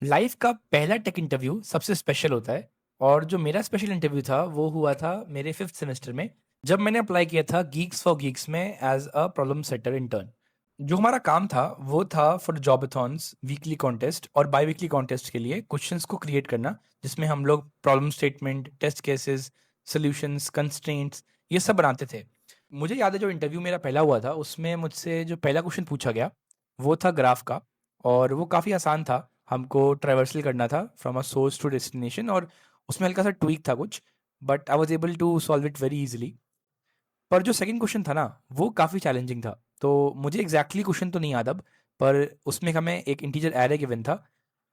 Life का पहला take interview सबसे स्पेशल होता है। और जो मेरा स्पेशल इंटरव्यू था वो हुआ था मेरे फिफ्थ सेमेस्टर में, जब मैंने अप्लाई किया था गीक्स फॉर गीक्स में as a problem setter intern. जो हमारा काम था वो था फॉर जॉबथॉन्स, वीकली कॉन्टेस्ट और बाई वीकली कॉन्टेस्ट के लिए क्वेश्चंस को क्रिएट करना, जिसमें हम लोग problem statement, test cases, solutions, constraints, ये सब बनाते थे। मुझे याद है जो इंटरव्यू मेरा पहला हुआ था उसमें मुझसे जो पहला क्वेश्चन पूछा गया वो था ग्राफ का। और वो काफ़ी आसान था। हमको ट्रैवर्सल करना था from a source to destination, और उसमें हल्का सा ट्वीक था कुछ, but I was able to solve it very easily. पर जो सेकंड क्वेश्चन था ना, वो काफ़ी चैलेंजिंग था। तो मुझे एग्जैक्टली क्वेश्चन तो नहीं याद अब, पर उसमें हमें एक इंटीजर एरे गिवन था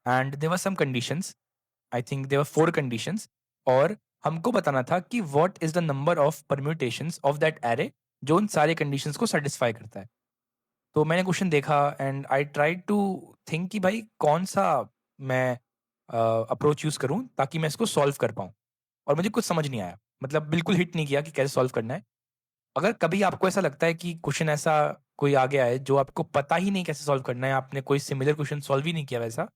and there were some conditions. I think there were four conditions. और हमको बताना था कि what is the number of permutations of that array जो उन सारे कंडीशंस को सेटिस्फाई करता है। तो मैंने क्वेश्चन देखा and I tried to think कि भाई कौन सा मैं अप्रोच यूज़ करूँ ताकि मैं इसको सॉल्व कर पाऊँ। और मुझे कुछ समझ नहीं आया, मतलब बिल्कुल हिट नहीं किया कि कैसे सॉल्व करना है। अगर कभी आपको ऐसा लगता है कि क्वेश्चन ऐसा कोई आ गया है जो आपको पता ही नहीं कैसे सॉल्व करना है, आपने कोई सिमिलर क्वेश्चन सॉल्व ही नहीं किया वैसा,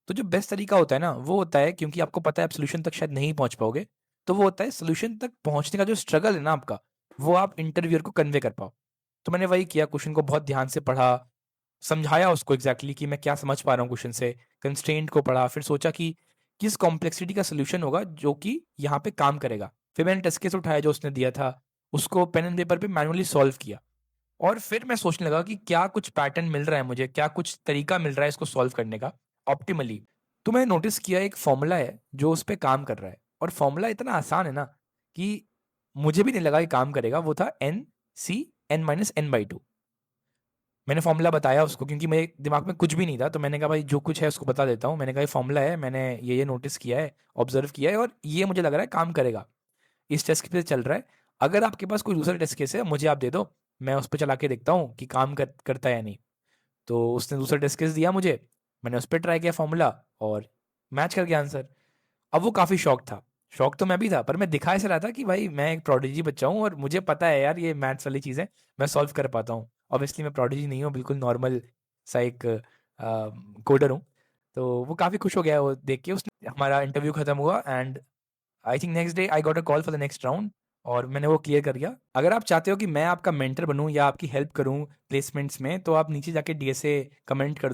तो जो बेस्ट तरीका होता है ना वो होता है, क्योंकि आपको पता है आप सोल्यूशन तक शायद नहीं पहुंच पाओगे, तो वो होता है सोल्यूशन तक पहुंचने का जो स्ट्रगल है ना आपका, वो आप इंटरव्यूअर को कन्वे कर पाओ। तो मैंने वही किया, क्वेश्चन को बहुत ध्यान से पढ़ा, समझाया उसको एग्जैक्टली कि मैं क्या समझ पा रहा हूँ क्वेश्चन से, कंस्ट्रेंट को पढ़ा, फिर सोचा कि किस कॉम्प्लेक्सिटी का सोल्यूशन होगा जो कि यहाँ पे काम करेगा। फिर मैंने टेस्ट केस उठाया जो उसने दिया था, उसको पेन एंड पेपर पे मैनुअली सॉल्व किया। और फिर मैं सोचने लगा कि क्या कुछ पैटर्न मिल रहा है मुझे, क्या कुछ तरीका मिल रहा है इसको सॉल्व करने का ऑप्टिमली। तो मैंने नोटिस किया एक फॉर्मूला है जो उस पर काम कर रहा है, और फॉर्मूला इतना आसान है ना कि मुझे भी नहीं लगा कि काम करेगा। वो था N-C-N-N/2। मैंने फॉर्मूला बताया उसको, क्योंकि मेरे दिमाग में कुछ भी नहीं था, तो मैंने कहा भाई जो कुछ है उसको बता देता हूँ। मैंने कहा ये फॉर्मूला है, मैंने ये नोटिस किया है, ऑब्जर्व किया है, और ये मुझे लग रहा है काम करेगा, इस टेस्ट पे चल रहा है। अगर आपके पास कोई दूसरा टेस्ट केस है मुझे आप दे दो, मैं उस पर चला के देखता हूँ कि करता है या नहीं। तो उसने दूसरा टेस्ट केस दिया मुझे, मैंने उस पर ट्राई किया फॉर्मूला, और मैच कर गया आंसर। अब वो काफ़ी शॉक था। शॉक तो मैं भी था, पर मैं दिखा ऐसे रहा था कि भाई मैं एक प्रोडिजी बच्चा हूँ और मुझे पता है यार ये मैथ्स वाली चीज़ें मैं सॉल्व कर पाता हूँ। ऑब्वियसली मैं प्रोडिजी नहीं हूँ, बिल्कुल नॉर्मल सा एक कोडर हूँ। तो वो काफ़ी खुश हो गया वो देख के। उसने हमारा इंटरव्यू खत्म हुआ and I think next day I got a call for the next round, और मैंने वो क्लियर कर दिया। अगर आप चाहते हो कि मैं आपका मेंटर बनूं या आपकी हेल्प करूं प्लेसमेंट्स में, तो आप नीचे जाके डीएसए कमेंट कर दो।